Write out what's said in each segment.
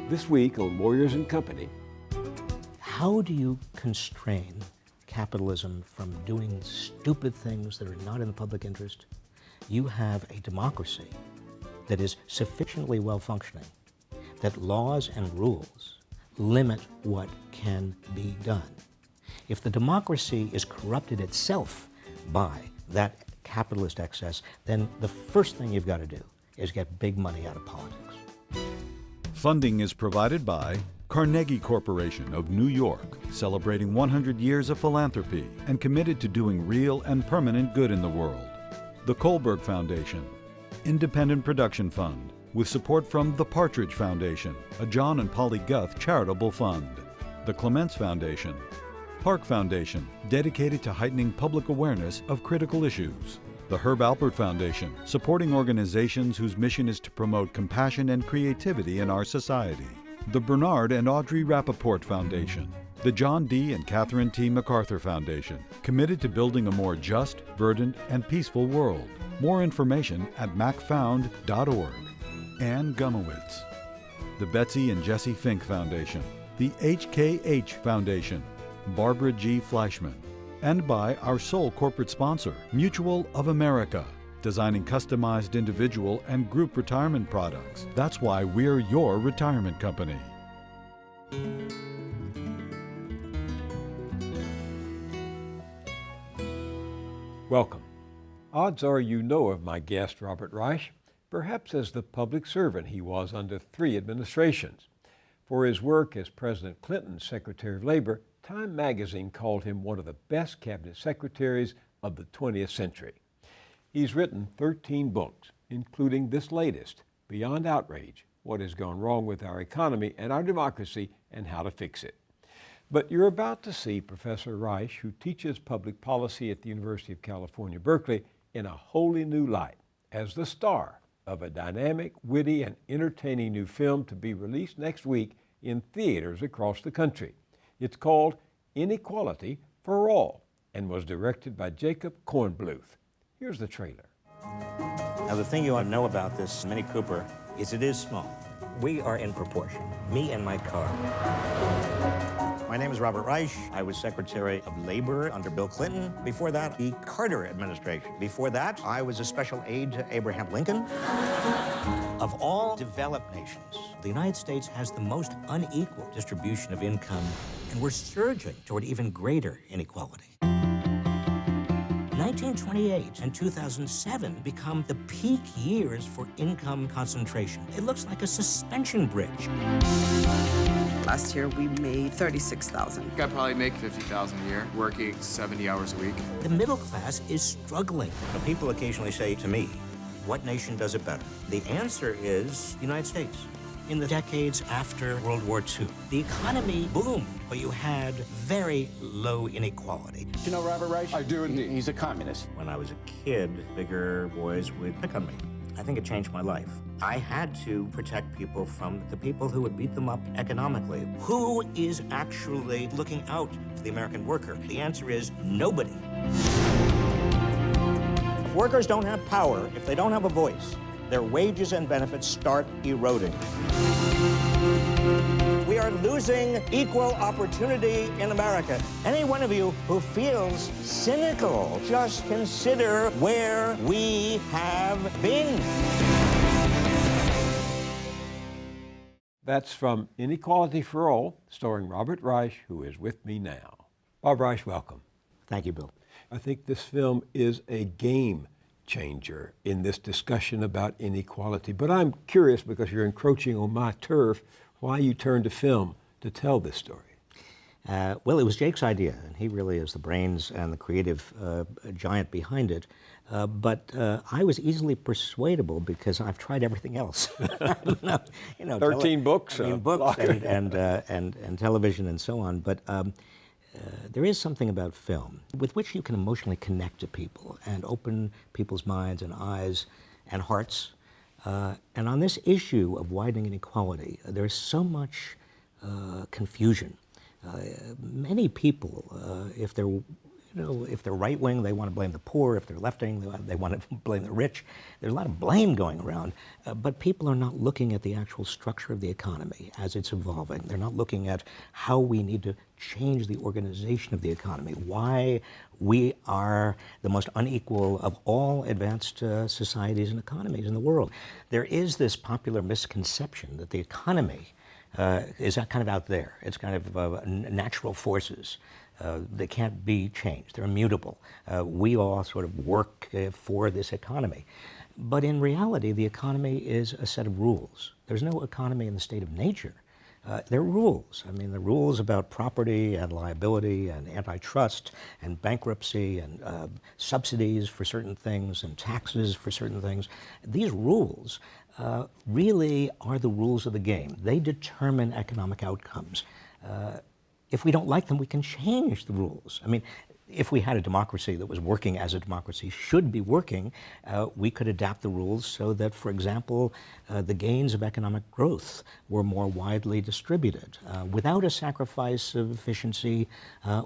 This week on Moyers and Company. How do you constrain capitalism from doing stupid things that are not in the public interest? You have a democracy that is sufficiently well-functioning, that laws and rules limit what can be done. If the democracy is corrupted itself by that capitalist excess, then the first thing you've got to do is get big money out of politics. Funding is provided by Carnegie Corporation of New York, celebrating 100 years of philanthropy and committed to doing real and permanent good in the world. The Kohlberg Foundation, Independent Production Fund, with support from the PARTRIDGE Foundation, a John and Polly Guth charitable fund. The Clements Foundation, Park Foundation, dedicated to heightening public awareness of critical issues. The ALPERT Foundation, supporting organizations whose mission is to promote compassion and creativity in our society. The Bernard and Audre RAPOPORT Foundation. The John D. and Catherine T. MacArthur Foundation, committed to building a more just, verdant, and peaceful world. More information at macfound.org. Ann Gumowitz. The Betsy and Jesse Fink Foundation. The HKH Foundation. Barbara G. Fleischman. And by our sole corporate sponsor, Mutual of America, designing customized individual and group retirement products. That's why we're your retirement company. Welcome. Odds are you know of my guest, Robert Reich, perhaps as the public servant he was under 3 administrations. For his work as President Clinton's Secretary of Labor, Time magazine called him one of the best cabinet secretaries of the 20th century. He's written 13 books, including this latest, Beyond Outrage, What Has Gone Wrong with Our Economy and Our Democracy and How to Fix It. But you're about to see Professor Reich, who teaches public policy at the University of California, Berkeley, in a wholly new light as the star of a dynamic, witty, and entertaining new film to be released next week in theaters across the country. It's called Inequality for All and was directed by Jacob Kornbluth. Here's the trailer. Now, the thing you ought to know about this Mini Cooper is it is small. We are in proportion, me and my car. My name is Robert Reich. I was Secretary of Labor under Bill Clinton. Before that, the Carter administration. Before that, I was a special aide to Abraham Lincoln. Of all developed nations, the United States has the most unequal distribution of income, and we're surging toward even greater inequality. 1928 and 2007 become the peak years for income concentration. It looks like a suspension bridge. Last year, we made $36,000. I probably make $50,000 a year, working 70 hours a week. The middle class is struggling. Now, people occasionally say to me, what nation does it better? The answer is the United States. In the decades after World War II, the economy boomed, but you had very low inequality. Do you know Robert Reich? I do indeed. He's a communist. When I was a kid, bigger boys would pick on me. I think it changed my life. I had to protect people from the people who would beat them up economically. Who is actually looking out for the American worker? The answer is nobody. If workers don't have power, if they don't have a voice, their wages and benefits start eroding. We are losing equal opportunity in America. Any one of you who feels cynical, just consider where we have been. That's from Inequality for All, starring Robert Reich, who is with me now. Bob Reich, welcome. Thank you, Bill. I think this film is a game changer in this discussion about inequality. But I'm curious, because you're encroaching on my turf, why you turned to film to tell this story. Well, it was Jake's idea, and he really is the brains and the creative giant behind it. But I was easily persuadable because I've tried everything else. 13 books. Books and television and so on. But there is something about film with which you can emotionally connect to people and open people's minds and eyes and hearts. And on this issue of widening inequality, there's so much confusion. Many people, if they're You know, if they're right-wing, they want to blame the poor. If they're left-wing, they want to blame the rich. There's a lot of blame going around, but people are not looking at the actual structure of the economy as it's evolving. They're not looking at how we need to change the organization of the economy, why we are the most unequal of all advanced societies and economies in the world. There is this popular misconception that the economy is kind of out there. It's kind of natural forces. They can't be changed. They're immutable. We all sort of work for this economy. But in reality, the economy is a set of rules. There's no economy in the state of nature. There are rules. I mean, the rules about property and liability and antitrust and bankruptcy and subsidies for certain things and taxes for certain things. These rules really are the rules of the game. They determine economic outcomes. If we don't like them, we can change the rules. I mean, if we had a democracy that was working as a democracy should be working, we could adapt the rules so that, for example, the gains of economic growth were more widely distributed without a sacrifice of efficiency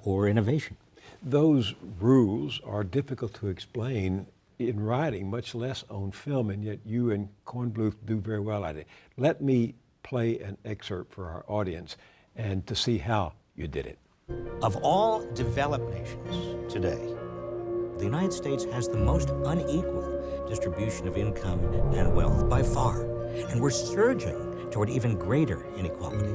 or innovation. Those rules are difficult to explain in writing, much less on film, and yet you and Kornbluth do very well at it. Let me play an excerpt for our audience and to see how you did it. Of all developed nations today, the United States has the most unequal distribution of income and wealth by far, and we're surging toward even greater inequality.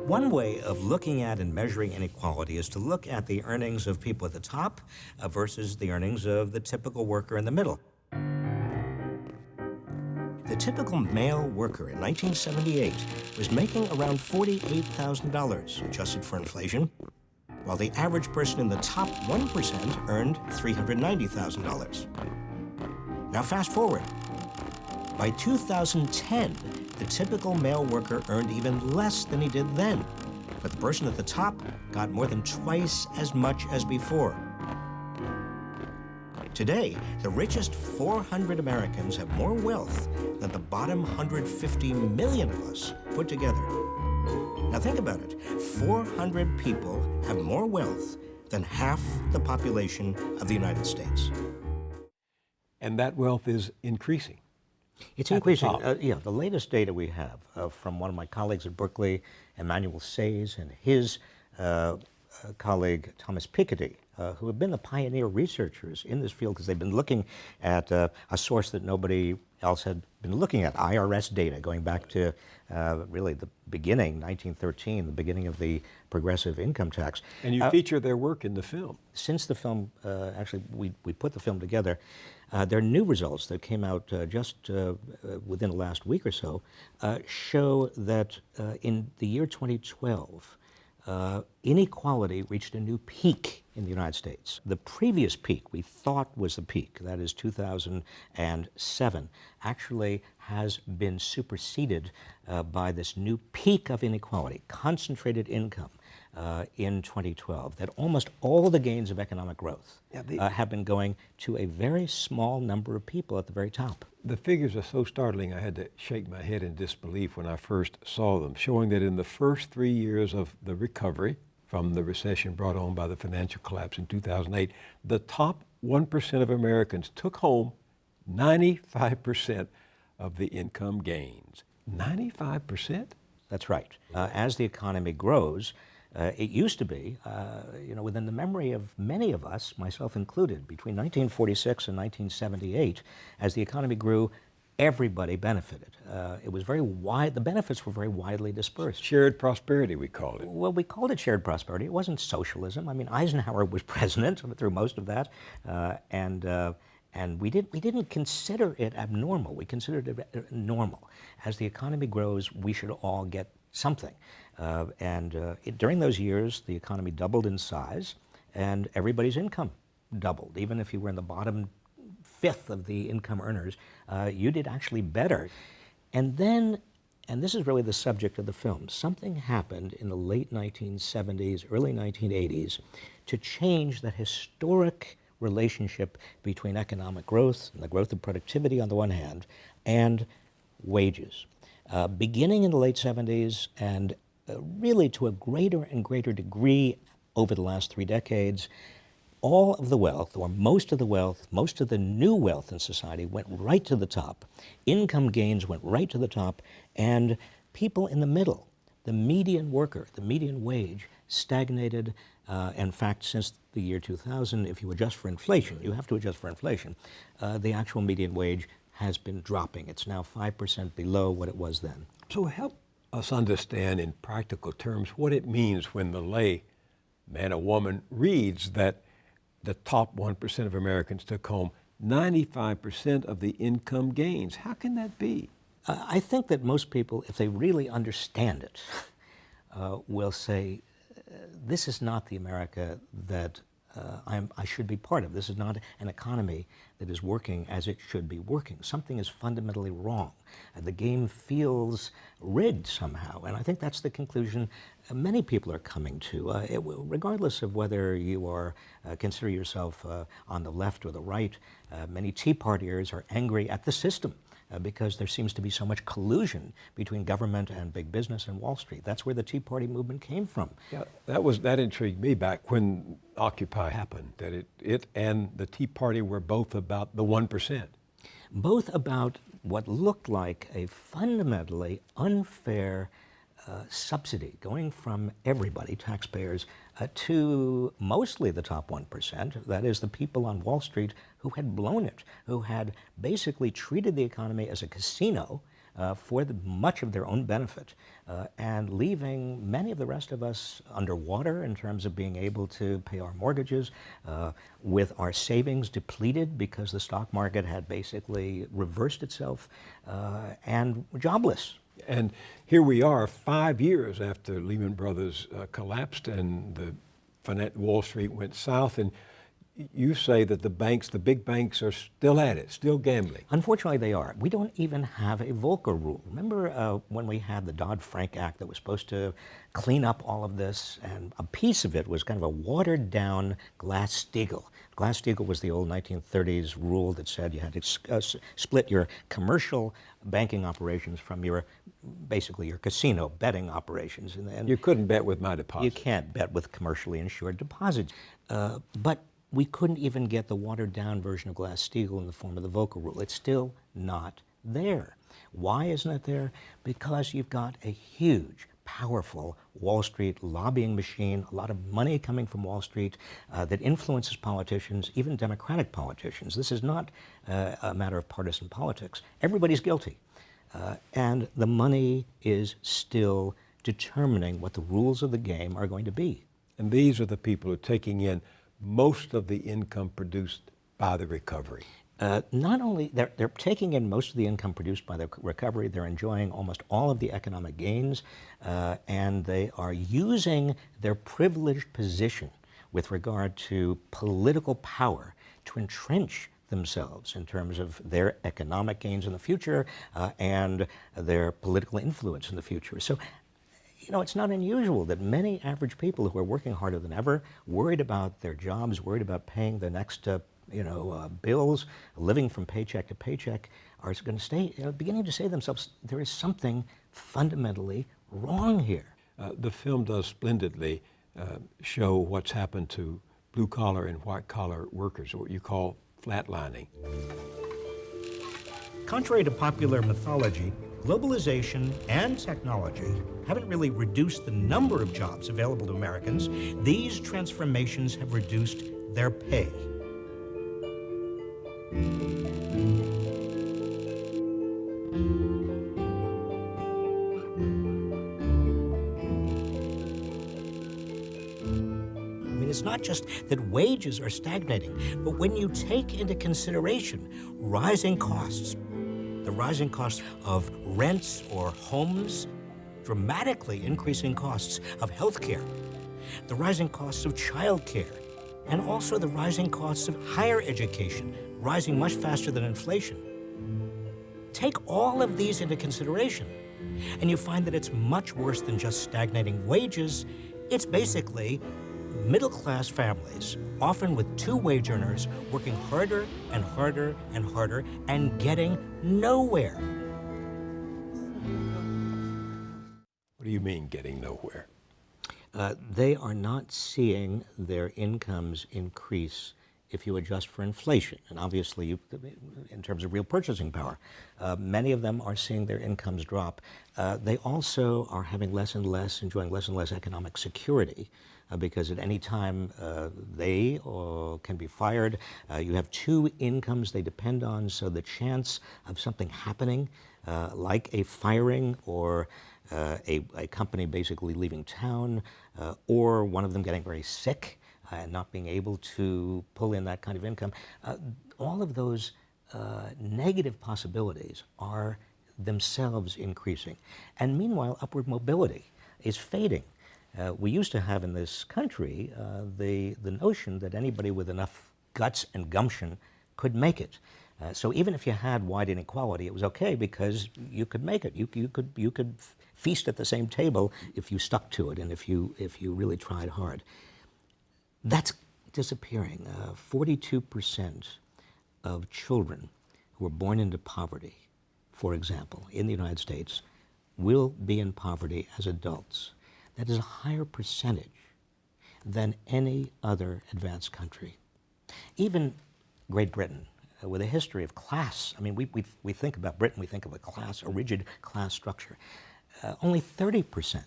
One way of looking at and measuring inequality is to look at the earnings of people at the top versus the earnings of the typical worker in the middle. The typical male worker in 1978 was making around $48,000 adjusted for inflation, while the average person in the top 1% earned $390,000. Now fast forward. By 2010, the typical male worker earned even less than he did then, but the person at the top got more than twice as much as before. Today, the richest 400 Americans have more wealth than the bottom 150 million of us put together. Now think about it. 400 people have more wealth than half the population of the United States. And that wealth is increasing. It's increasing. Yeah, the latest data we have from one of my colleagues at Berkeley, Emmanuel Sayes, and his colleague, Thomas Piketty, who have been the pioneer researchers in this field because they've been looking at a source that nobody else had been looking at, IRS data, going back to really the beginning, 1913, the beginning of the progressive income tax. And you feature their work in the film. Since the film, actually, we put the film together, there are new results that came out just within the last week or so, show that in the year 2012, inequality reached a new peak in the United States. The previous peak we thought was the peak, that is 2007, actually has been superseded by this new peak of inequality, concentrated income in 2012, that almost all the gains of economic growth have been going to a very small number of people at the very top. The figures are so startling I had to shake my head in disbelief when I first saw them, showing that in the first 3 years of the recovery from the recession brought on by the financial collapse in 2008, the top 1% of Americans took home 95% of the income gains. 95%? That's right. As the economy grows, it used to be, within the memory of many of us, myself included, between 1946 and 1978, as the economy grew, everybody benefited. It was very wide, the benefits were very widely dispersed. Shared prosperity, we called it. Well, we called it shared prosperity. It wasn't socialism. I mean, Eisenhower was president through most of that, and we didn't consider it abnormal. We considered it normal. As the economy grows, we should all get something. During those years, the economy doubled in size, and everybody's income doubled. Even if you were in the bottom fifth of the income earners, you did actually better. And then, and this is really the subject of the film, something happened in the late 1970s, early 1980s, to change the historic relationship between economic growth and the growth of productivity on the one hand, and wages. Beginning in the late 70s and really to a greater and greater degree over the last 3 decades, all of the wealth, or most of the wealth, most of the new wealth in society went right to the top. Income gains went right to the top, and people in the middle, the median worker, the median wage, stagnated. In fact, since the year 2000, if you adjust for inflation, you have to adjust for inflation, the actual median wage has been dropping. It's now 5% below what it was then. So help us understand in practical terms what it means when the lay man or woman reads that the top 1% of Americans took home 95% of the income gains. How can that be? I think that most people, if they really understand it, will say, this is not the America that I should be part of. This is not an economy that is working as it should be working. Something is fundamentally wrong. The game feels rigged somehow, and I think that's the conclusion many people are coming to. Regardless of whether you are consider yourself on the left or the right, many Tea Partiers are angry at the system. Because there seems to be so much collusion between government and big business and Wall Street. That's where the Tea Party movement came from. Yeah, that intrigued me back when Occupy happened, that it and the Tea Party were both about the 1%. Both about what looked like a fundamentally unfair subsidy going from everybody, taxpayers, to mostly the top 1%, that is the people on Wall Street who had blown it, who had basically treated the economy as a casino for much of their own benefit, and leaving many of the rest of us underwater in terms of being able to pay our mortgages, with our savings depleted because the stock market had basically reversed itself, and jobless. And here we are 5 years after Lehman Brothers collapsed and the Wall Street went south, and you say that the banks, the big banks, are still at it, still gambling. Unfortunately, they are. We don't even have a Volcker rule. Remember when we had the Dodd-Frank Act that was supposed to clean up all of this, and a piece of it was kind of a watered-down Glass-Steagall. Glass-Steagall was the old 1930s rule that said you had to split your commercial banking operations from basically your casino betting operations. And you couldn't bet with my deposits. You can't bet with commercially insured deposits. But we couldn't even get the watered-down version of Glass-Steagall in the form of the Volcker rule. It's still not there. Why isn't it there? Because you've got a huge, powerful Wall Street lobbying machine, a lot of money coming from Wall Street that influences politicians, even Democratic politicians. This is not a matter of partisan politics. Everybody's guilty. And the money is still determining what the rules of the game are going to be. And these are the people who are taking in most of the income produced by the recovery. Not only, they're taking in most of the income produced by the recovery, they're enjoying almost all of the economic gains, and they are using their privileged position with regard to political power to entrench themselves in terms of their economic gains in the future and their political influence in the future. So, you know, it's not unusual that many average people who are working harder than ever, worried about their jobs, worried about paying the next bills, living from paycheck to paycheck, are going to stay, beginning to say to themselves, there is something fundamentally wrong here. The film does splendidly show what's happened to blue-collar and white-collar workers, what you call flatlining. Contrary to popular mythology, globalization and technology haven't really reduced the number of jobs available to Americans. These transformations have reduced their pay. It's not just that wages are stagnating, but when you take into consideration rising costs, the rising costs of rents or homes, dramatically increasing costs of health care, the rising costs of child care, and also the rising costs of higher education, rising much faster than inflation. Take all of these into consideration, and you find that it's much worse than just stagnating wages. It's basically middle-class families, often with two wage earners, working harder and harder and harder and getting nowhere. What do you mean, getting nowhere? They are not seeing their incomes increase if you adjust for inflation. And obviously, in terms of real purchasing power, many of them are seeing their incomes drop. They also are having enjoying less and less economic security because at any time they can be fired. You have two incomes they depend on, so the chance of something happening, like a firing or a company basically leaving town, or one of them getting very sick and not being able to pull in that kind of income, all of those negative possibilities are themselves increasing. And meanwhile, upward mobility is fading. We used to have in this country the notion that anybody with enough guts and gumption could make it. So even if you had wide inequality, it was okay because you could make it. You could feast at the same table if you stuck to it and if you really tried hard. That's disappearing. 42% of children who are born into poverty, for example, in the United States, will be in poverty as adults. That is a higher percentage than any other advanced country. Even Great Britain, with a history of class, I mean, we think about Britain, we think of a rigid class structure. Only 30%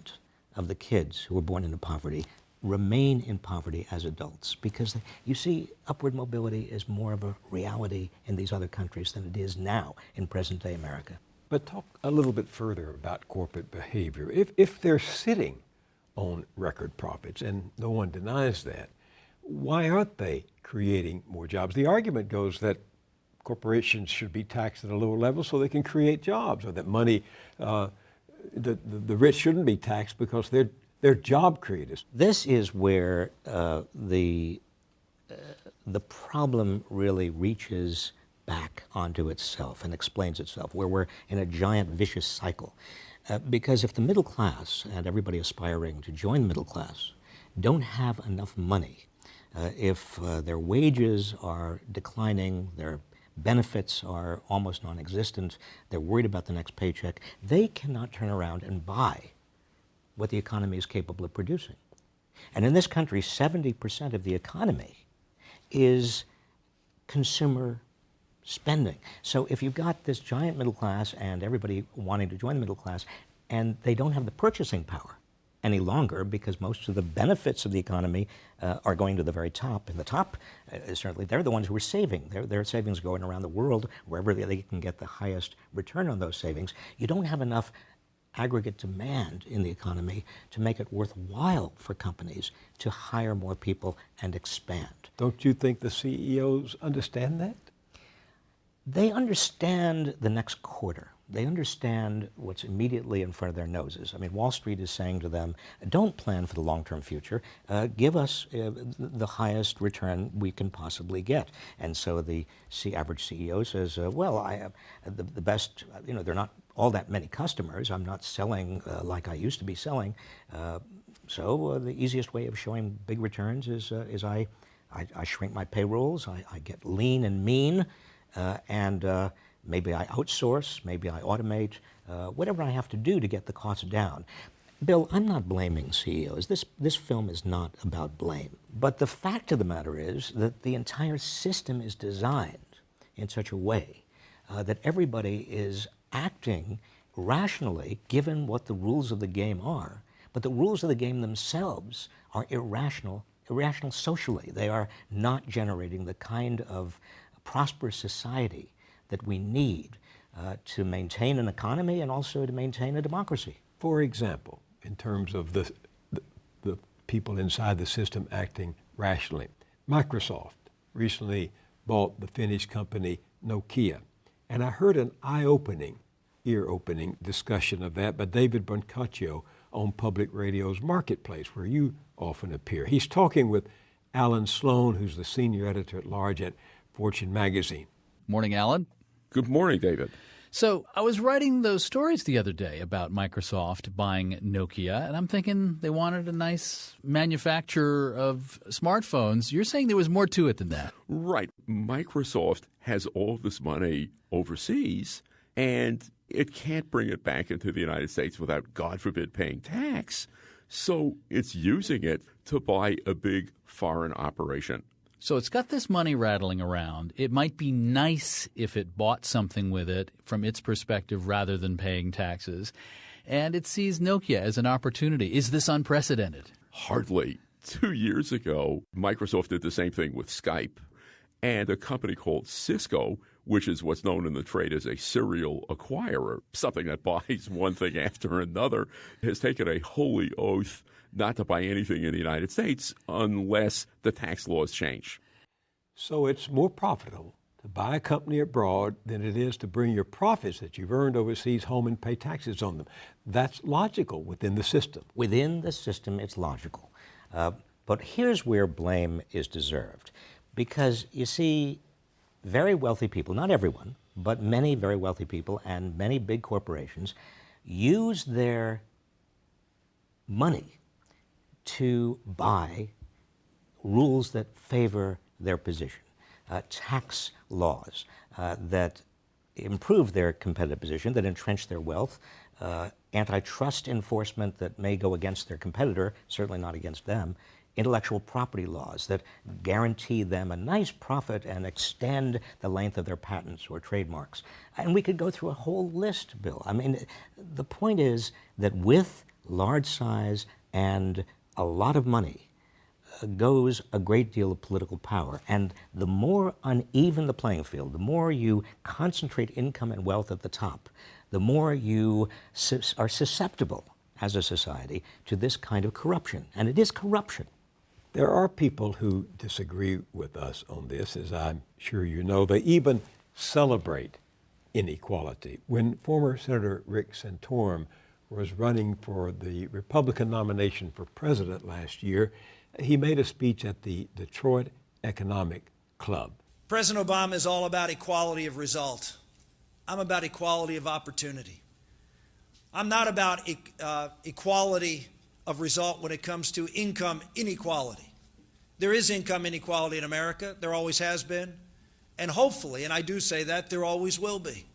of the kids who were born into poverty remain in poverty as adults because, you see, upward mobility is more of a reality in these other countries than it is now in present-day America. But talk a little bit further about corporate behavior. If they're sitting on record profits, and no one denies that, why aren't they creating more jobs? The argument goes that corporations should be taxed at a lower level so they can create jobs, or that money, the rich shouldn't be taxed because they're job creators. This is where the problem really reaches back onto itself and explains itself, where we're in a giant vicious cycle. Because if the middle class and everybody aspiring to join the middle class don't have enough money, if their wages are declining, their benefits are almost non-existent, they're worried about the next paycheck, they cannot turn around and buy what the economy is capable of producing. And in this country, 70% of the economy is consumer spending. So if you've got this giant middle class and everybody wanting to join the middle class, and they don't have the purchasing power any longer because most of the benefits of the economy are going to the very top. And the top, certainly, they're the ones who are saving. Their savings are going around the world wherever they can get the highest return on those savings. You don't have enough aggregate demand in the economy to make it worthwhile for companies to hire more people and expand. Don't you think the CEOs understand that? They understand the next quarter. They understand what's immediately in front of their noses. I mean, Wall Street is saying to them, don't plan for the long-term future. Give us the highest return we can possibly get. And so the average CEO says, well, I have the best, there are not all that many customers. I'm not selling like I used to be selling. So the easiest way of showing big returns is I shrink my payrolls, I get lean and mean, and maybe I outsource, maybe I automate, whatever I have to do to get the costs down. Bill, I'm not blaming CEOs. This film is not about blame. But the fact of the matter is that the entire system is designed in such a way that everybody is acting rationally given what the rules of the game are. But the rules of the game themselves are irrational socially. They are not generating the kind of prosperous society that we need to maintain an economy and also to maintain a democracy. For example, in terms of the people inside the system acting rationally, Microsoft recently bought the Finnish company Nokia. And I heard an ear-opening discussion of that by David Brancaccio on Public Radio's Marketplace, where you often appear. He's talking with Alan Sloan, who's the senior editor-at-large at Fortune magazine. Morning, Alan. Good morning, David. So I was writing those stories the other day about Microsoft buying Nokia, and I'm thinking they wanted a nice manufacturer of smartphones. You're saying there was more to it than that. Right. Microsoft has all this money overseas, and it can't bring it back into the United States without, God forbid, paying tax. So it's using it to buy a big foreign operation. So it's got this money rattling around. It might be nice if it bought something with it from its perspective rather than paying taxes. And it sees Nokia as an opportunity. Is this unprecedented? Hardly. 2 years ago, Microsoft did the same thing with Skype. And a company called Cisco, which is what's known in the trade as a serial acquirer, something that buys one thing after another, has taken a holy oath not to buy anything in the United States unless the tax laws change. So it's more profitable to buy a company abroad than it is to bring your profits that you've earned overseas home and pay taxes on them. That's logical within the system. Within the system, it's logical. But here's where blame is deserved. Because, you see, very wealthy people, not everyone, but many very wealthy people and many big corporations use their money to buy rules that favor their position, tax laws that improve their competitive position, that entrench their wealth, antitrust enforcement that may go against their competitor, certainly not against them, intellectual property laws that guarantee them a nice profit and extend the length of their patents or trademarks. And we could go through a whole list, Bill. I mean, the point is that with large size and a lot of money goes a great deal of political power. And the more uneven the playing field, the more you concentrate income and wealth at the top, the more you are susceptible as a society to this kind of corruption. And it is corruption. There are people who disagree with us on this, as I'm sure you know. They even celebrate inequality. When former Senator Rick Santorum was running for the Republican nomination for president last year, he made a speech at the Detroit Economic Club. President Obama is all about equality of result. I'm about equality of opportunity. I'm not about equality of result when it comes to income inequality. There is income inequality in America. There always has been. And hopefully, and I do say that, there always will be.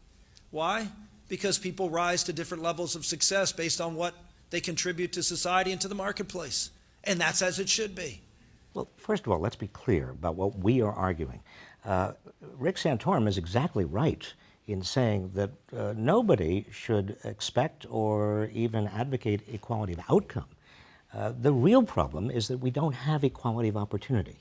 Why? Because people rise to different levels of success based on what they contribute to society and to the marketplace. And that's as it should be. Well, first of all, let's be clear about what we are arguing. Rick Santorum is exactly right in saying that nobody should expect or even advocate equality of outcome. The real problem is that we don't have equality of opportunity.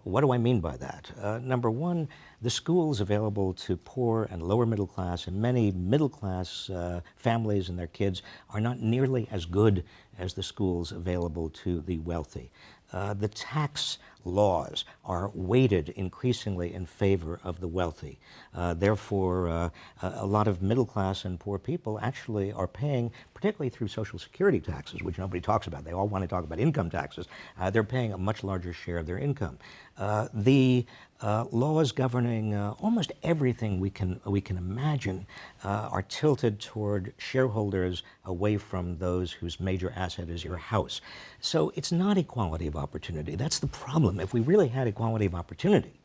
What do I mean by that? Number one, the schools available to poor and lower middle class and many middle class families and their kids are not nearly as good as the schools available to the wealthy. The tax laws are weighted increasingly in favor of the wealthy. Therefore, a lot of middle class and poor people actually are paying, particularly through Social Security taxes, which nobody talks about. They all want to talk about income taxes. They're paying a much larger share of their income. The laws governing almost everything we can imagine are tilted toward shareholders away from those whose major asset is your house. So it's not equality of opportunity. That's the problem. If we really had equality of opportunity,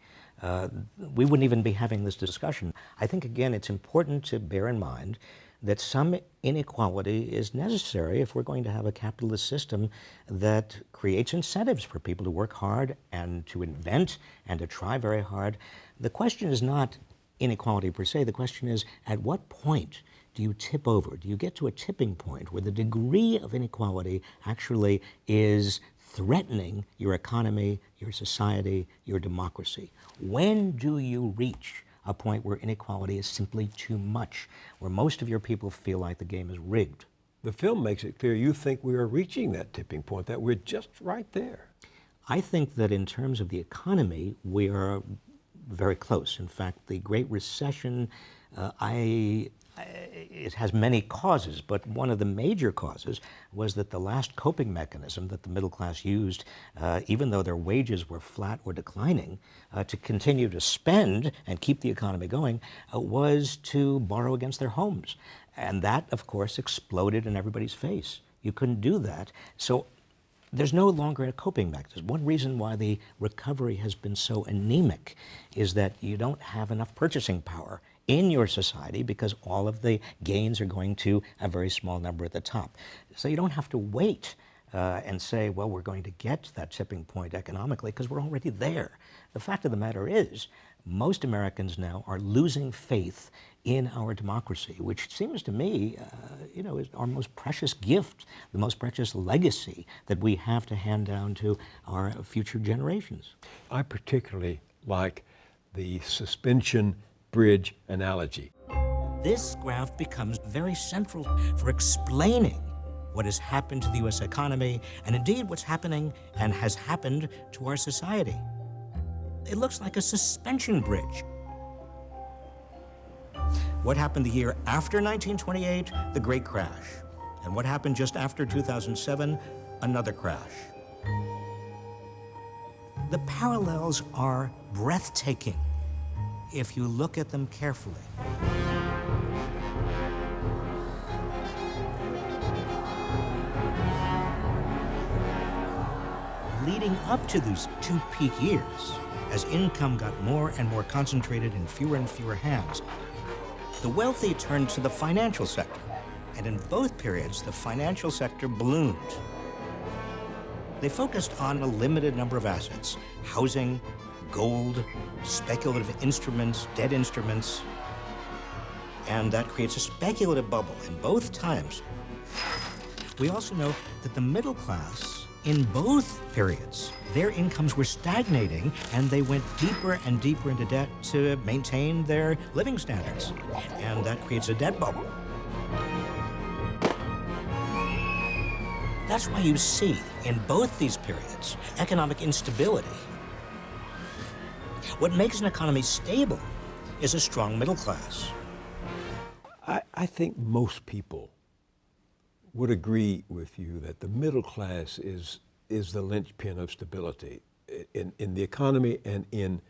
we wouldn't even be having this discussion. I think, again, it's important to bear in mind that some inequality is necessary if we're going to have a capitalist system that creates incentives for people to work hard and to invent and to try very hard. The question is not inequality per se. The question is, at what point do you tip over? Do you get to a tipping point where the degree of inequality actually is threatening your economy, your society, your democracy? When do you reach a point where inequality is simply too much, where most of your people feel like the game is rigged? The film makes it clear you think we are reaching that tipping point, that we're just right there. I think that in terms of the economy, we are very close. In fact, the Great Recession, it has many causes, but one of the major causes was that the last coping mechanism that the middle class used, even though their wages were flat or declining, to continue to spend and keep the economy going, was to borrow against their homes. And that, of course, exploded in everybody's face. You couldn't do that. So there's no longer a coping mechanism. One reason why the recovery has been so anemic is that you don't have enough purchasing power in your society because all of the gains are going to a very small number at the top. So you don't have to wait and say, well, we're going to get to that tipping point economically because we're already there. The fact of the matter is, most Americans now are losing faith in our democracy, which seems to me, is our most precious gift, the most precious legacy that we have to hand down to our future generations. I particularly like the suspension bridge analogy. This graph becomes very central for explaining what has happened to the U.S. economy, and indeed what's happening and has happened to our society. It looks like a suspension bridge. What happened the year after 1928? The Great Crash. And what happened just after 2007? Another crash. The parallels are breathtaking if you look at them carefully. Leading up to these two peak years, as income got more and more concentrated in fewer and fewer hands, the wealthy turned to the financial sector. And in both periods, the financial sector ballooned. They focused on a limited number of assets: housing, gold, speculative instruments, debt instruments. And that creates a speculative bubble in both times. We also know that the middle class, in both periods, their incomes were stagnating and they went deeper and deeper into debt to maintain their living standards. And that creates a debt bubble. That's why you see in both these periods economic instability. What makes an economy stable is a strong middle class. I think most people would agree with you that the middle class is the linchpin of stability in the economy and in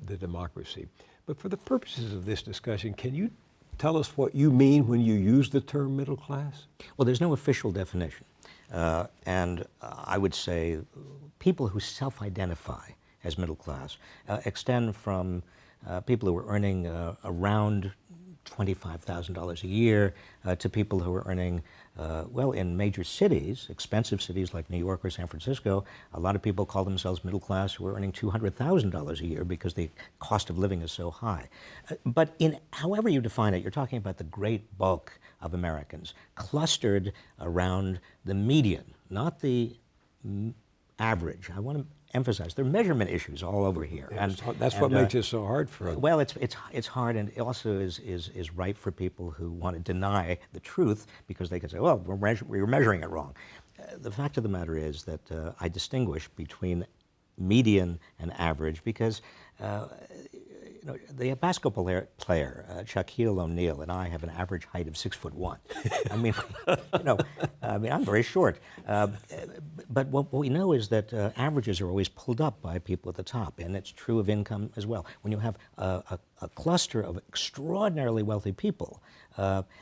the democracy. But for the purposes of this discussion, can you tell us what you mean when you use the term middle class? Well, there's no official definition. And I would say people who self-identify as middle class extend from people who are earning around $25,000 a year to people who are earning, in major cities, expensive cities like New York or San Francisco, a lot of people call themselves middle class who are earning $200,000 a year because the cost of living is so high. But in however you define it, you're talking about the great bulk of Americans clustered around the median, not the average. I want to emphasize there are measurement issues all over here, that's what makes it so hard for us. Well, it's hard, and it also is ripe for people who want to deny the truth because they can say, well, we're measuring it wrong. The fact of the matter is that I distinguish between median and average because the basketball player Shaquille O'Neal and I have an average height of 6'1". I mean, I'm very short. But what we know is that averages are always pulled up by people at the top, and it's true of income as well. When you have a cluster of extraordinarily wealthy people,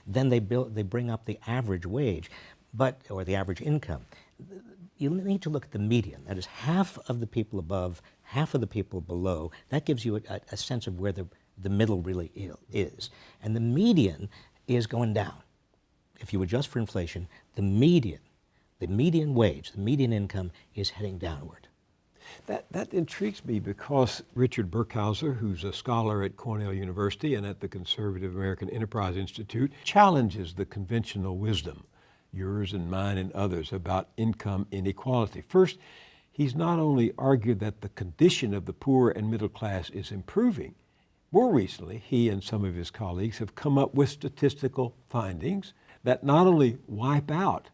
then they bring up the average wage, or the average income. You need to look at the median. That is half of the people above, half of the people below. That gives you a sense of where the middle really is. And the median is going down. If you adjust for inflation, the median wage, the median income is heading downward. That intrigues me because Richard Burkhauser, who's a scholar at Cornell University and at the Conservative American Enterprise Institute, challenges the conventional wisdom, yours and mine and others, about income inequality. First, he's not only argued that the condition of the poor and middle class is improving, more recently, he and some of his colleagues have come up with statistical findings that not only wipe out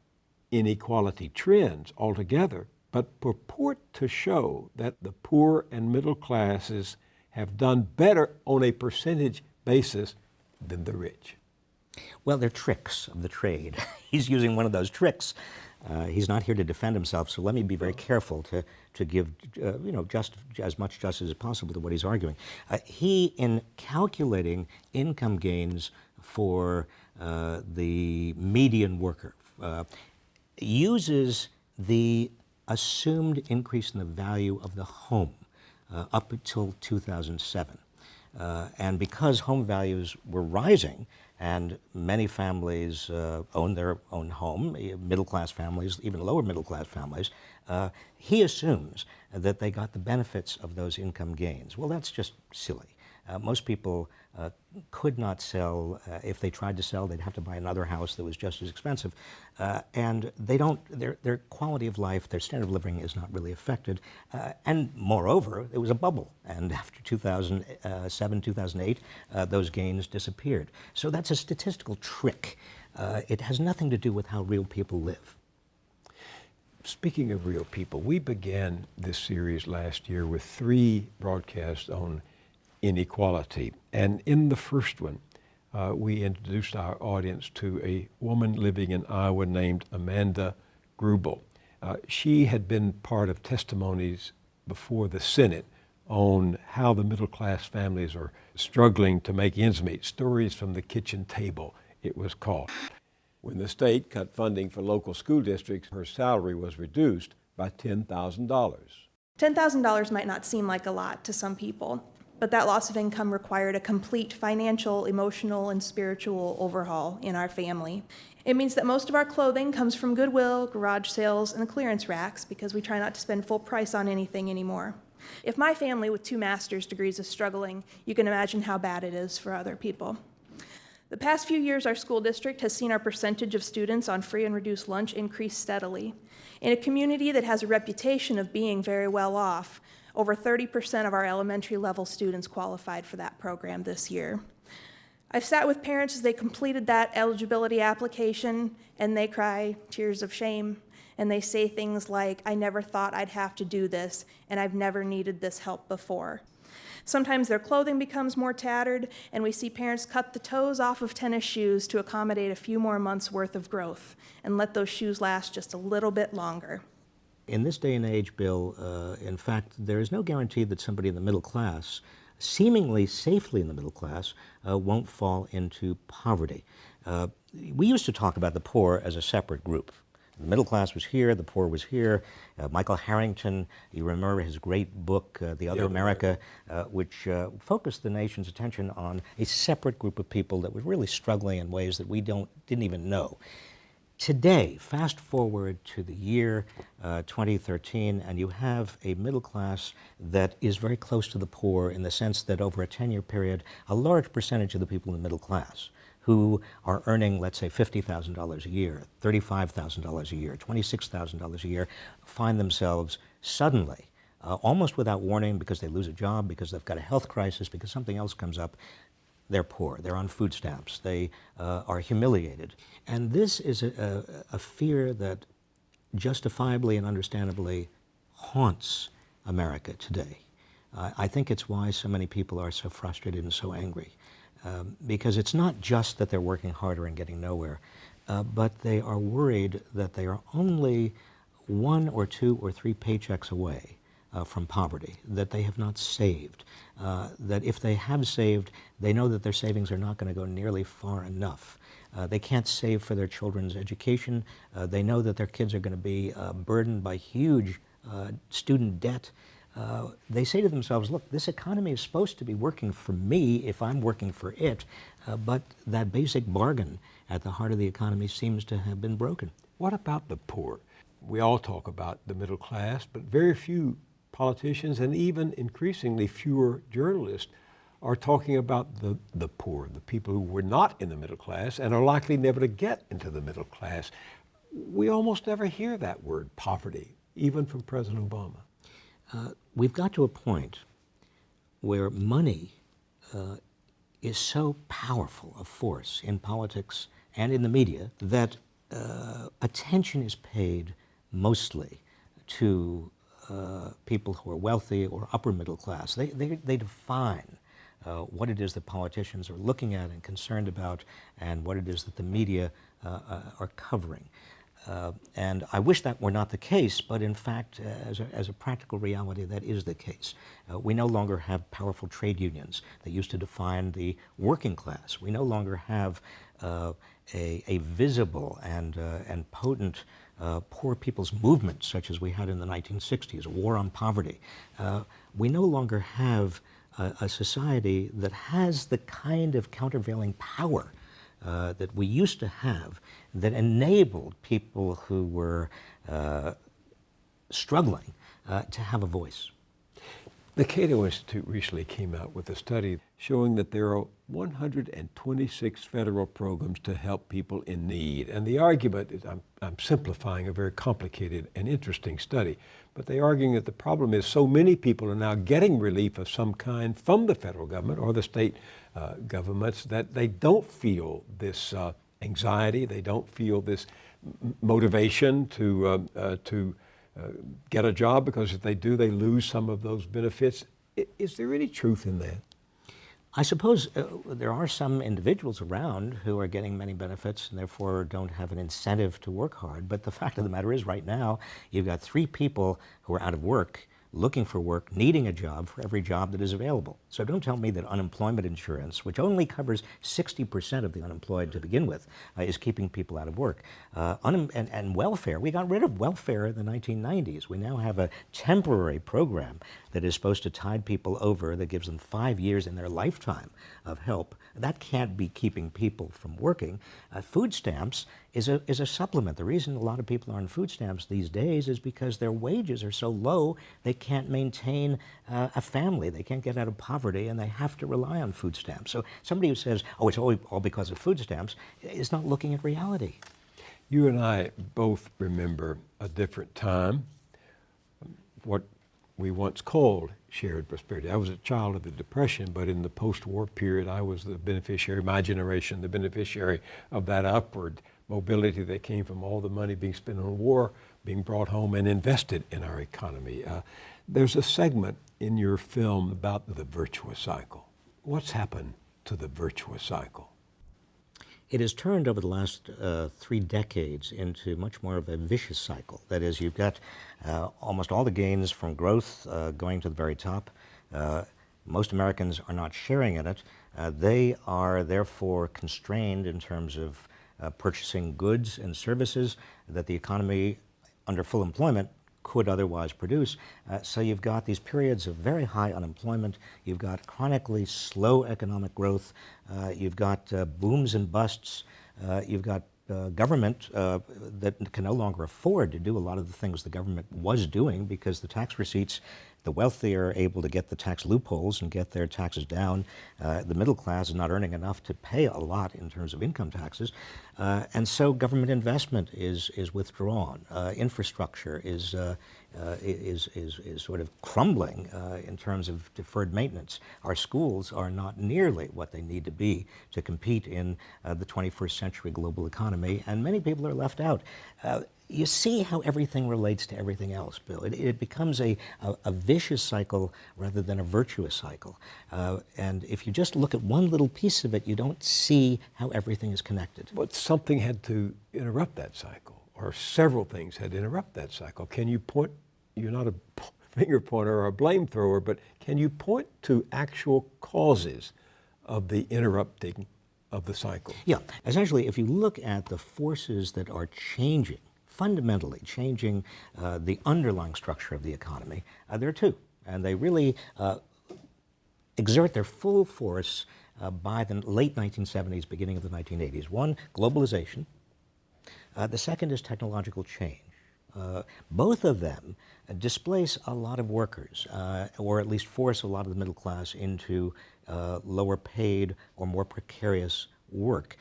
inequality trends altogether, but purport to show that the poor and middle classes have done better on a percentage basis than the rich. Well, they're tricks of the trade. He's using one of those tricks. He's not here to defend himself, so let me be very careful to give just as much justice as possible to what he's arguing. He, in calculating income gains for the median worker, uses the assumed increase in the value of the home up until 2007. And because home values were rising, and many families own their own home, middle-class families, even lower middle-class families, he assumes that they got the benefits of those income gains. Well, that's just silly. Most people could not sell. If they tried to sell, they'd have to buy another house that was just as expensive. And they don't, their quality of life, their standard of living is not really affected. And moreover, it was a bubble. And after 2007, 2008, those gains disappeared. So that's a statistical trick. It has nothing to do with how real people live. Speaking of real people, we began this series last year with 3 broadcasts on inequality. And in the first one, we introduced our audience to a woman living in Iowa named Amanda Grubel. She had been part of testimonies before the Senate on how the middle-class families are struggling to make ends meet. Stories from the Kitchen Table, it was called. When the state cut funding for local school districts, her salary was reduced by $10,000. $10,000 might not seem like a lot to some people, but that loss of income required a complete financial, emotional, and spiritual overhaul in our family. It means that most of our clothing comes from Goodwill, garage sales, and the clearance racks because we try not to spend full price on anything anymore. If my family with 2 master's degrees is struggling, you can imagine how bad it is for other people. The past few years, our school district has seen our percentage of students on free and reduced lunch increase steadily. In a community that has a reputation of being very well off, over 30% of our elementary level students qualified for that program this year. I've sat with parents as they completed that eligibility application, and they cry tears of shame, and they say things like, "I never thought I'd have to do this, and I've never needed this help before." Sometimes their clothing becomes more tattered, and we see parents cut the toes off of tennis shoes to accommodate a few more months' worth of growth and let those shoes last just a little bit longer. In this day and age, Bill, in fact, there is no guarantee that somebody in the middle class, seemingly safely in the middle class, won't fall into poverty. We used to talk about the poor as a separate group. The middle class was here, the poor was here. Michael Harrington, you remember his great book, The Other America, which focused the nation's attention on a separate group of people that were really struggling in ways that we didn't even know. Today, fast forward to the year 2013, and you have a middle class that is very close to the poor in the sense that over a 10-year period, a large percentage of the people in the middle class who are earning, let's say, $50,000 a year, $35,000 a year, $26,000 a year, find themselves suddenly, almost without warning, because they lose a job, because they've got a health crisis, because something else comes up, they're poor, they're on food stamps, they are humiliated. And this is a fear that justifiably and understandably haunts America today. I think it's why so many people are so frustrated and so angry. Because it's not just that they're working harder and getting nowhere, but they are worried that they are only 1 or 2 or 3 paychecks away from poverty, that they have not saved, that if they have saved, they know that their savings are not going to go nearly far enough. They can't save for their children's education. They know that their kids are going to be burdened by huge student debt. They say to themselves, look, this economy is supposed to be working for me if I'm working for it, but that basic bargain at the heart of the economy seems to have been broken. What about the poor? We all talk about the middle class, but very few politicians and even increasingly fewer journalists are talking about the poor, the people who were not in the middle class and are likely never to get into the middle class. We almost never hear that word, poverty, even from President Obama. We've got to a point where money is so powerful a force in politics and in the media that attention is paid mostly to people who are wealthy or upper middle class. They define what it is that politicians are looking at and concerned about and what it is that the media are covering. And I wish that were not the case, but in fact, as a practical reality, that is the case. We no longer have powerful trade unions that used to define the working class. We no longer have a visible and potent poor people's movement, such as we had in the 1960s, a war on poverty. We no longer have a society that has the kind of countervailing power that we used to have, that enabled people who were struggling to have a voice. The Cato Institute recently came out with a study showing that there are 126 federal programs to help people in need. And the argument is, I'm simplifying a very complicated and interesting study, but they're arguing that the problem is so many people are now getting relief of some kind from the federal government or the state governments that they don't feel this anxiety, they don't feel this motivation to get a job, because if they do, they lose some of those benefits. Is there any truth in that? I suppose there are some individuals around who are getting many benefits and therefore don't have an incentive to work hard. But the fact of the matter is, right now, you've got 3 people who are out of work, looking for work, needing a job for every job that is available. So don't tell me that unemployment insurance, which only covers 60% of the unemployed to begin with, is keeping people out of work. And welfare, we got rid of welfare in the 1990s. We now have a temporary program that is supposed to tide people over, that gives them 5 years in their lifetime of help. That can't be keeping people from working. Food stamps is a supplement. The reason a lot of people are on food stamps these days is because their wages are so low, they can't maintain a family. They can't get out of poverty, and they have to rely on food stamps. So somebody who says, oh, it's all because of food stamps, is not looking at reality. You and I both remember a different time, what we once called shared prosperity. I was a child of the Depression, but in the post-war period, I was the beneficiary, my generation, the beneficiary of that upward mobility that came from all the money being spent on war, being brought home and invested in our economy. There's a segment in your film about the virtuous cycle. What's happened to the virtuous cycle? It has turned over the last 3 decades into much more of a vicious cycle. That is, you've got almost all the gains from growth going to the very top. Most Americans are not sharing in it. They are therefore constrained in terms of purchasing goods and services that the economy under full employment could otherwise produce. So you've got these periods of very high unemployment, you've got chronically slow economic growth, you've got booms and busts, you've got government that can no longer afford to do a lot of the things the government was doing because the tax receipts, the wealthy are able to get the tax loopholes and get their taxes down. The middle class is not earning enough to pay a lot in terms of income taxes. And so government investment is withdrawn. Infrastructure is sort of crumbling in terms of deferred maintenance. Our schools are not nearly what they need to be to compete in the 21st century global economy, and many people are left out. You see how everything relates to everything else, Bill. It becomes a vicious cycle rather than a virtuous cycle. And if you just look at one little piece of it, you don't see how everything is connected. But something had to interrupt that cycle, or several things had to interrupt that cycle. Can you point, you're not a finger pointer or a blame thrower, but can you point to actual causes of the interrupting of the cycle? Yeah, essentially, if you look at the forces that are changing, fundamentally changing the underlying structure of the economy, there are 2. And they really exert their full force by the late 1970s, beginning of the 1980s. One, globalization. The second is technological change. Both of them displace a lot of workers, or at least force a lot of the middle class into lower paid or more precarious work.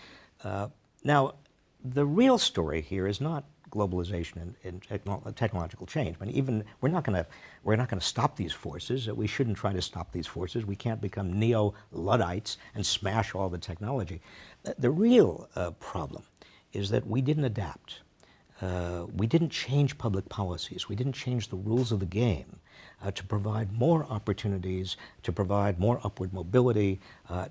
Now, the real story here is not globalization and technological change. I mean, even we're not going to stop these forces. We shouldn't try to stop these forces. We can't become neo-Luddites and smash all the technology. The real problem is that we didn't adapt. We didn't change public policies. We didn't change the rules of the game to provide more opportunities, to provide more upward mobility,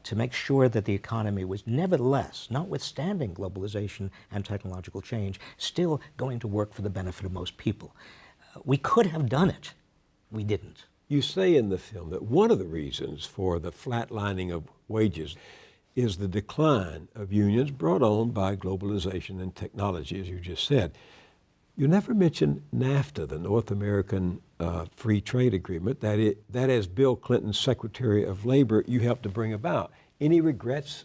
to make sure that the economy was nevertheless, notwithstanding globalization and technological change, still going to work for the benefit of most people. We could have done it. We didn't. You say in the film that one of the reasons for the flatlining of wages is the decline of unions brought on by globalization and technology, as you just said. You never mention NAFTA, the North American Free Trade Agreement, that as Bill Clinton's Secretary of Labor, you helped to bring about. Any regrets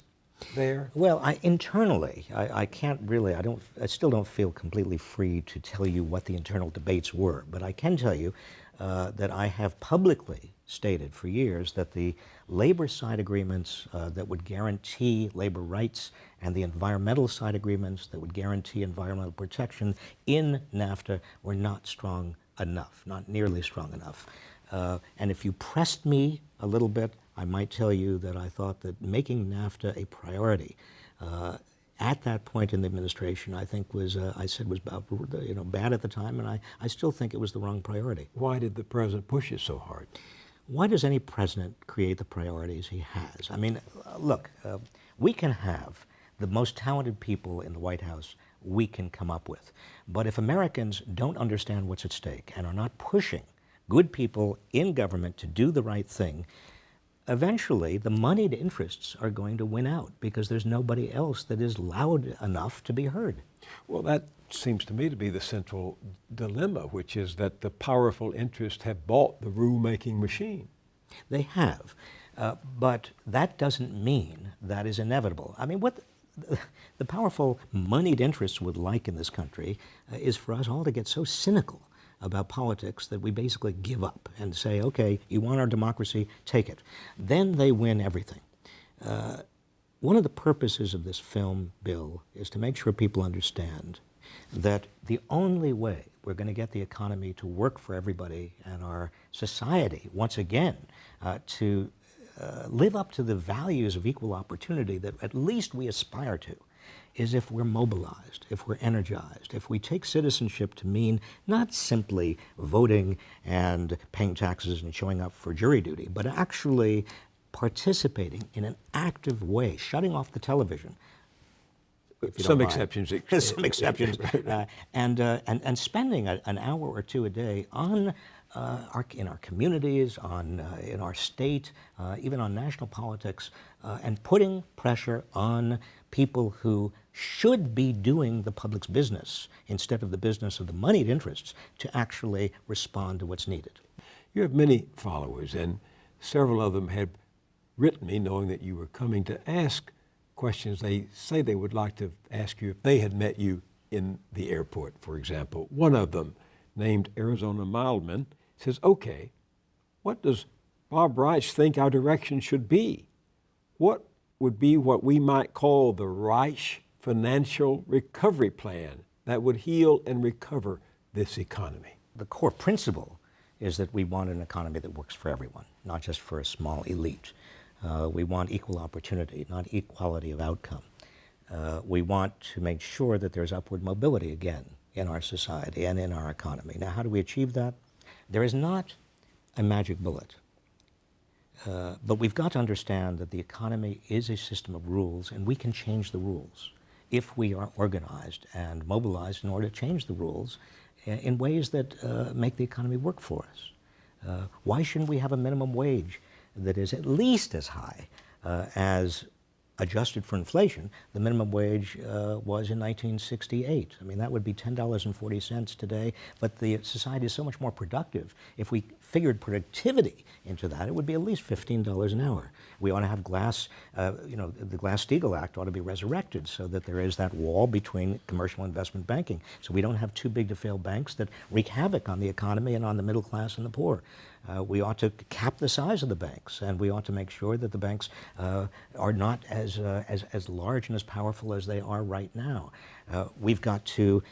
there? Well, internally, I can't really, I still don't feel completely free to tell you what the internal debates were, but I can tell you that I have publicly stated for years that the labor side agreements that would guarantee labor rights and the environmental side agreements that would guarantee environmental protection in NAFTA were not strong enough, not nearly strong enough. And if you pressed me a little bit, I might tell you that I thought that making NAFTA a priority at that point in the administration, I think was, I said was about, bad at the time, and I still think it was the wrong priority. Why did the president push it so hard? Why does any president create the priorities he has? I mean, look, we can have the most talented people in the White House we can come up with. But if Americans don't understand what's at stake and are not pushing good people in government to do the right thing, eventually the moneyed interests are going to win out because there's nobody else that is loud enough to be heard. Well, that seems to me to be the central dilemma, which is that the powerful interests have bought the rulemaking machine. They have, but that doesn't mean that is inevitable. I mean, what the powerful moneyed interests would like in this country is for us all to get so cynical about politics that we basically give up and say, okay, you want our democracy, take it. Then they win everything. One of the purposes of this film, Bill, is to make sure people understand that the only way we're going to get the economy to work for everybody and our society, once again, to live up to the values of equal opportunity that at least we aspire to, is if we're mobilized, if we're energized, if we take citizenship to mean not simply voting and paying taxes and showing up for jury duty, but actually participating in an active way, shutting off the television. Some exceptions. Some exceptions. And spending an hour or two a day on in our communities, in our state, even on national politics, and putting pressure on people who should be doing the public's business instead of the business of the moneyed interests to actually respond to what's needed. You have many followers, and several of them have written me knowing that you were coming to ask questions they say they would like to ask you if they had met you in the airport, for example. One of them, named Arizona Mildman, says, okay, what does Bob Reich think our direction should be? What would be what we might call the Reich financial recovery plan that would heal and recover this economy? The core principle is that we want an economy that works for everyone, not just for a small elite. We want equal opportunity, not equality of outcome. We want to make sure that there's upward mobility again in our society and in our economy. Now, how do we achieve that? There is not a magic bullet. But we've got to understand that the economy is a system of rules, and we can change the rules if we are organized and mobilized in order to change the rules in ways that make the economy work for us. Why shouldn't we have a minimum wage that is at least as high as, adjusted for inflation, the minimum wage was in 1968. I mean, that would be $10.40 today, but the society is so much more productive. If we figured productivity into that, it would be at least $15 an hour. We ought to have the Glass-Steagall Act ought to be resurrected so that there is that wall between commercial investment banking, so we don't have too big to fail banks that wreak havoc on the economy and on the middle class and the poor. We ought to cap the size of the banks, and we ought to make sure that the banks are not as large and as powerful as they are right now. We've got to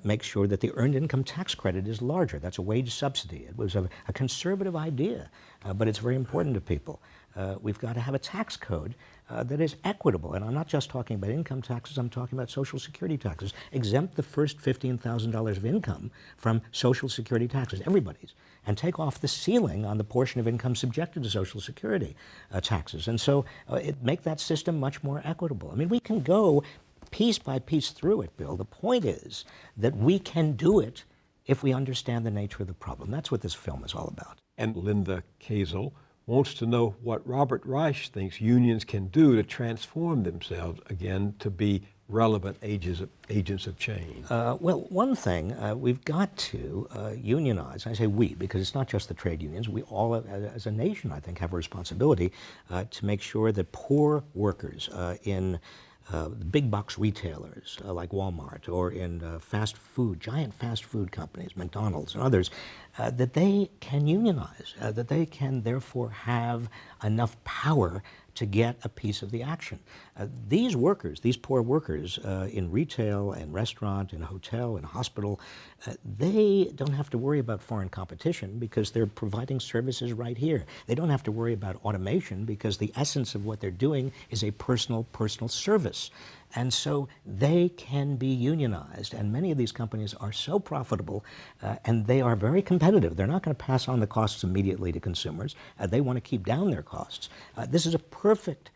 make sure that the earned income tax credit is larger. That's a wage subsidy. It was a conservative idea, but it's very important to people. We've got to have a tax code that is equitable. And I'm not just talking about income taxes, I'm talking about Social Security taxes. Exempt the first $15,000 of income from Social Security taxes, everybody's, and take off the ceiling on the portion of income subjected to Social Security taxes. And so make that system much more equitable. I mean, we can go piece by piece through it, Bill. The point is that we can do it if we understand the nature of the problem. That's what this film is all about. And Linda Kazel wants to know what Robert Reich thinks unions can do to transform themselves again to be relevant agents of change? Well, one thing, we've got to unionize. I say we because it's not just the trade unions. We all, as a nation, I think, have a responsibility to make sure that poor workers in the big box retailers like Walmart or in giant fast food companies, McDonald's and others, that they can unionize, that they can therefore have enough power to get a piece of the action. These workers, these poor workers in retail and restaurant and hotel and hospital, they don't have to worry about foreign competition because they're providing services right here. They don't have to worry about automation because the essence of what they're doing is a personal service. And so they can be unionized, and many of these companies are so profitable and they are very competitive. They're not going to pass on the costs immediately to consumers. They want to keep down their costs. This is a perfect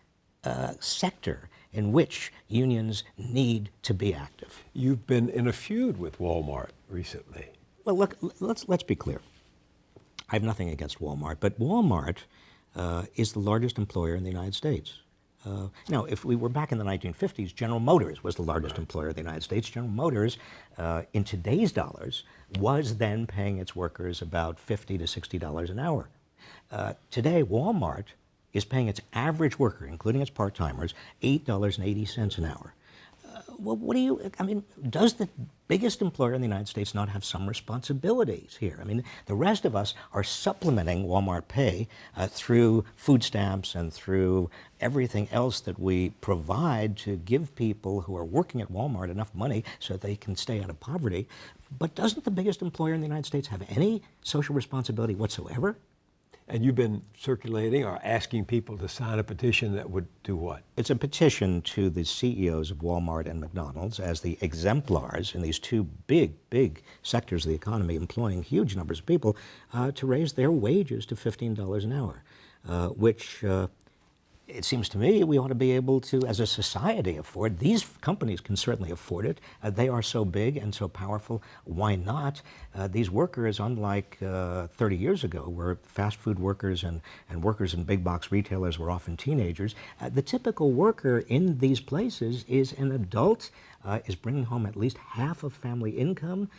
sector in which unions need to be active. You've been in a feud with Walmart recently. Well, look, let's be clear. I have nothing against Walmart, but Walmart is the largest employer in the United States. Now, if we were back in the 1950s, General Motors was the largest employer in the United States. General Motors, in today's dollars, was then paying its workers about $50 to $60 an hour. Today, Walmart is paying its average worker, including its part-timers, $8.80 an hour. Well, does the biggest employer in the United States not have some responsibilities here? I mean, the rest of us are supplementing Walmart pay through food stamps and through everything else that we provide to give people who are working at Walmart enough money so that they can stay out of poverty. But doesn't the biggest employer in the United States have any social responsibility whatsoever? And you've been circulating or asking people to sign a petition that would do what? It's a petition to the CEOs of Walmart and McDonald's as the exemplars in these two big sectors of the economy employing huge numbers of people to raise their wages to $15 an hour, which it seems to me we ought to be able to, as a society, afford. These companies can certainly afford it. They are so big and so powerful. Why not? These workers, unlike 30 years ago, where fast food workers and workers in big box retailers were often teenagers, the typical worker in these places is an adult, is bringing home at least half of family income,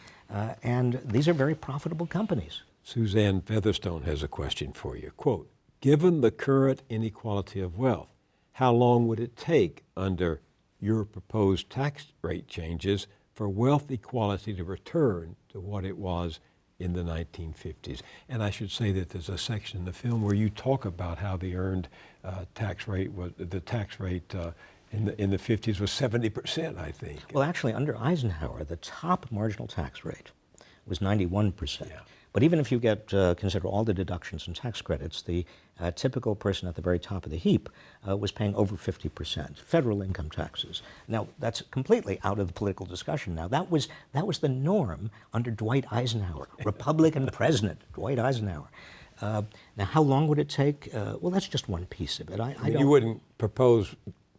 and these are very profitable companies. Suzanne Featherstone has a question for you. Quote, given the current inequality of wealth, how long would it take under your proposed tax rate changes for wealth equality to return to what it was in the 1950s? And I should say that there's a section in the film where you talk about how the earned tax rate was, in the 50s was 70%, I think. Well, actually, under Eisenhower, the top marginal tax rate was 91%. Yeah. But even if you consider all the deductions and tax credits, the typical person at the very top of the heap was paying over 50% federal income taxes. Now, that's completely out of the political discussion now. That was the norm under Dwight Eisenhower, Republican president, Dwight Eisenhower. Now, how long would it take? Well, that's just one piece of it. You wouldn't propose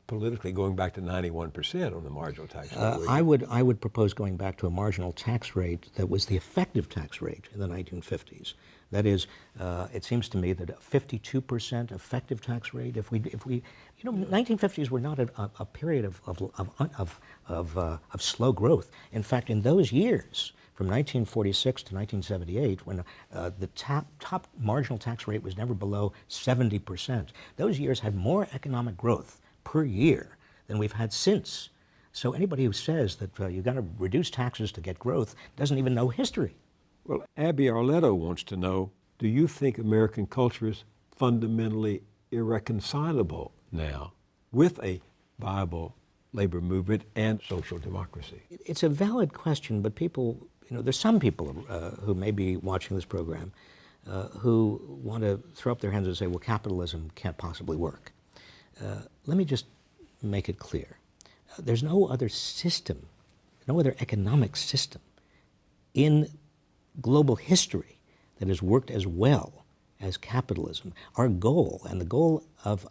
politically going back to 91% on the marginal tax rate? I would propose going back to a marginal tax rate that was the effective tax rate in the 1950s. That is, it seems to me that a 52% effective tax rate. If we, 1950s were not a period of slow growth. In fact, in those years, from 1946 to 1978, when the top marginal tax rate was never below 70%, those years had more economic growth per year than we've had since. So anybody who says that you've got to reduce taxes to get growth doesn't even know history. Well, Abby Arletto wants to know, do you think American culture is fundamentally irreconcilable now with a viable labor movement and social democracy? It's a valid question, but people, there's some people who may be watching this program who want to throw up their hands and say, well, capitalism can't possibly work. Let me just make it clear. There's no other system, no other economic system in global history that has worked as well as capitalism. Our goal, and the goal of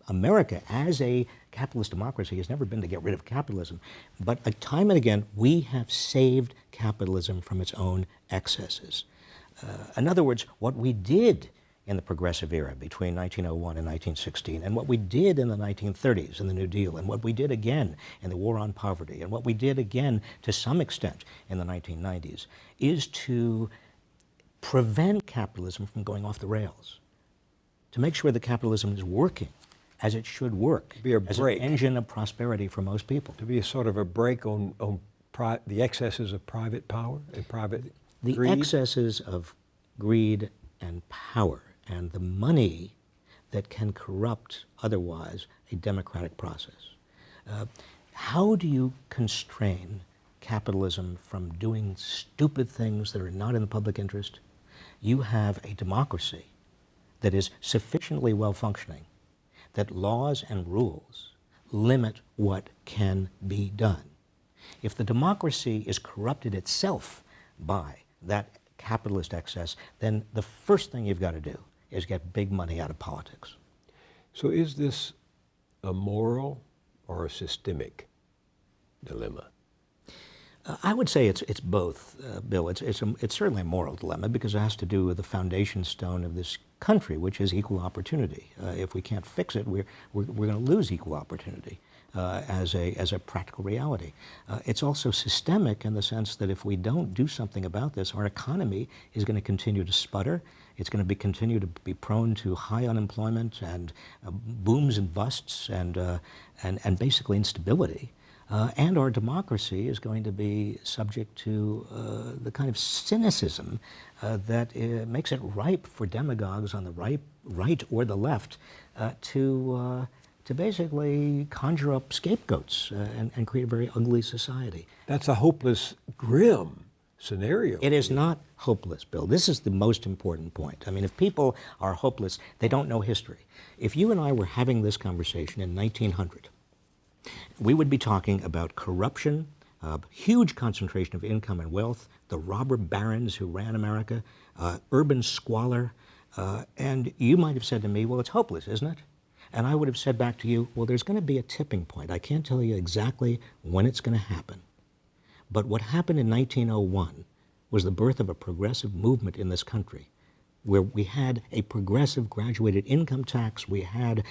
America as a capitalist democracy, has never been to get rid of capitalism. But time and again, we have saved capitalism from its own excesses. In other words, what we did in the progressive era between 1901 and 1916, and what we did in the 1930s in the New Deal, and what we did again in the War on Poverty, and what we did again to some extent in the 1990s, is to prevent capitalism from going off the rails, to make sure that capitalism is working as it should work, be a as break. an engine of prosperity for most people. To be a sort of a break on the excesses of private power and private The greed? excesses of greed and power and the money that can corrupt otherwise a democratic process. How do you constrain capitalism from doing stupid things that are not in the public interest? You have a democracy that is sufficiently well-functioning that laws and rules limit what can be done. If the democracy is corrupted itself by that capitalist excess, then the first thing you've got to do is get big money out of politics. So is this a moral or a systemic dilemma? I would say it's both, Bill. It's certainly a moral dilemma because it has to do with the foundation stone of this country, which is equal opportunity. If we can't fix it, we're going to lose equal opportunity as a practical reality. It's also systemic in the sense that if we don't do something about this, our economy is going to continue to sputter. It's going to continue to be prone to high unemployment and booms and busts and basically instability. And our democracy is going to be subject to the kind of cynicism that makes it ripe for demagogues on the right or the left to basically conjure up scapegoats and create a very ugly society. That's a hopeless, grim scenario. It is not hopeless, Bill. This is the most important point. I mean, if people are hopeless, they don't know history. If you and I were having this conversation in 1900, we would be talking about corruption, huge concentration of income and wealth, the robber barons who ran America, urban squalor, and you might have said to me, well, it's hopeless, isn't it? And I would have said back to you, well, there's going to be a tipping point. I can't tell you exactly when it's going to happen. But what happened in 1901 was the birth of a progressive movement in this country, where we had a progressive graduated income tax, we had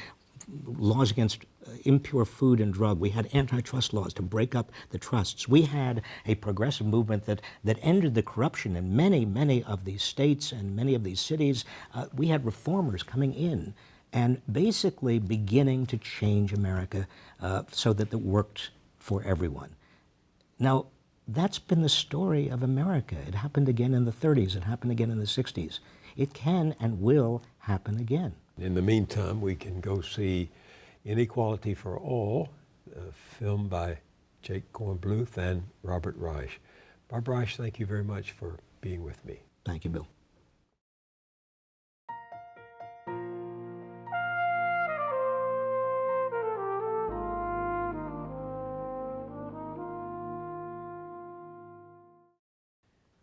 laws against impure food and drug. We had antitrust laws to break up the trusts. We had a progressive movement that ended the corruption in many of these states and many of these cities. We had reformers coming in and basically beginning to change America so that it worked for everyone. Now, that's been the story of America. It happened again in the 30s. It happened again in the 60s. It can and will happen again. In the meantime, we can go see Inequality for All, a film by Jake Kornbluth and Robert Reich. Bob Reich, thank you very much for being with me. Thank you, Bill.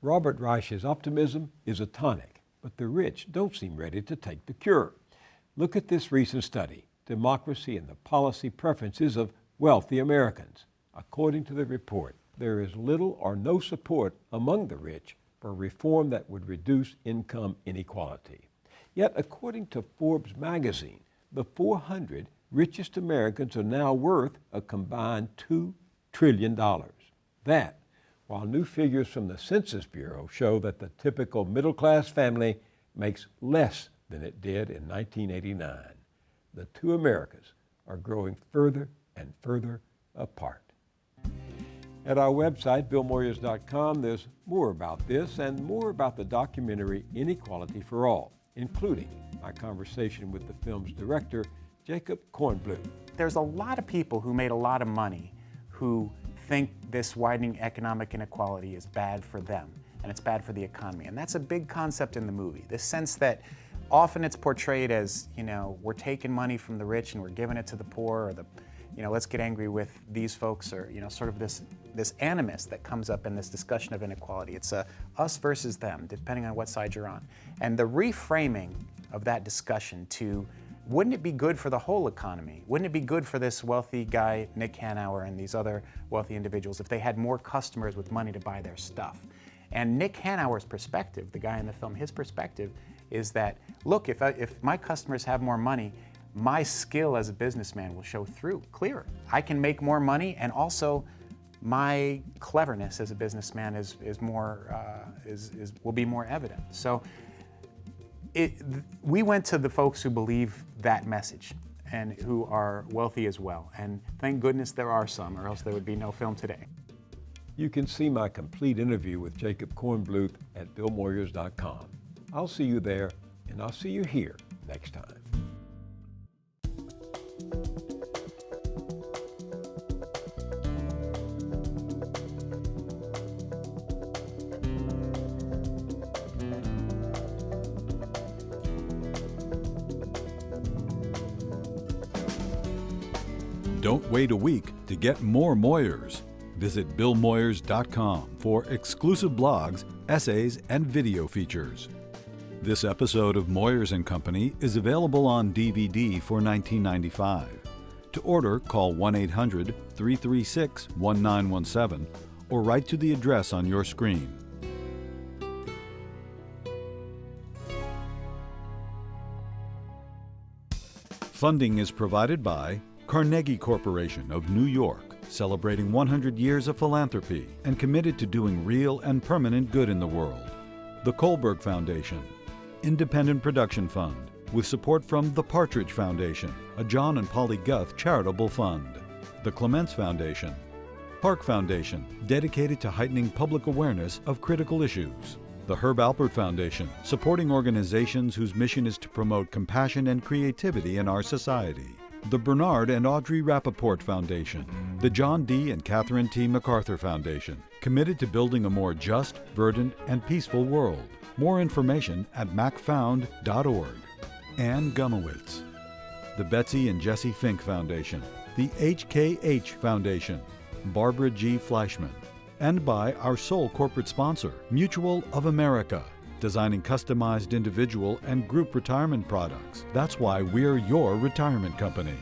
Robert Reich's optimism is a tonic, but the rich don't seem ready to take the cure. Look at this recent study, Democracy and the Policy Preferences of Wealthy Americans. According to the report, there is little or no support among the rich for reform that would reduce income inequality. Yet, according to Forbes magazine, the 400 richest Americans are now worth a combined $2 trillion. That, while new figures from the Census Bureau show that the typical middle-class family makes less than it did in 1989. The two Americas are growing further and further apart. At our website, BillMoyers.com, there's more about this and more about the documentary Inequality for All, including my conversation with the film's director, Jacob Kornbluth. There's a lot of people who made a lot of money who think this widening economic inequality is bad for them and it's bad for the economy. And that's a big concept in the movie, this sense that often it's portrayed as, we're taking money from the rich and we're giving it to the poor, or let's get angry with these folks, or, sort of this animus that comes up in this discussion of inequality. It's a us versus them, depending on what side you're on. And the reframing of that discussion to, wouldn't it be good for the whole economy? Wouldn't it be good for this wealthy guy, Nick Hanauer, and these other wealthy individuals if they had more customers with money to buy their stuff? And Nick Hanauer's perspective, the guy in the film, his perspective is that, look, if my customers have more money, my skill as a businessman will show through clearer. I can make more money, and also my cleverness as a businessman will be more evident. So we went to the folks who believe that message and who are wealthy as well. And thank goodness there are some, or else there would be no film today. You can see my complete interview with Jacob Kornbluth at BillMoyers.com. I'll see you there, and I'll see you here next time. Don't wait a week to get more Moyers. Visit BillMoyers.com for exclusive blogs, essays, and video features. This episode of Moyers & Company is available on DVD for $19.95. To order, call 1-800-336-1917 or write to the address on your screen. Funding is provided by Carnegie Corporation of New York, celebrating 100 years of philanthropy and committed to doing real and permanent good in the world. The Kohlberg Foundation, Independent Production Fund, with support from the PARTRIDGE Foundation, a John and Polly Guth charitable fund. The Clements Foundation, Park Foundation, dedicated to heightening public awareness of critical issues. The ALPERT Foundation, supporting organizations whose mission is to promote compassion and creativity in our society. The Bernard and Audre RAPOPORT Foundation, the John D. and Catherine T. MacArthur Foundation, committed to building a more just, verdant, and peaceful world. More information at macfound.org. Ann Gumowitz. The Betsy and Jesse Fink Foundation, the HKH Foundation, Barbara G. Fleischman, and by our sole corporate sponsor, Mutual of America, designing customized individual and group retirement products. That's why we're your retirement company.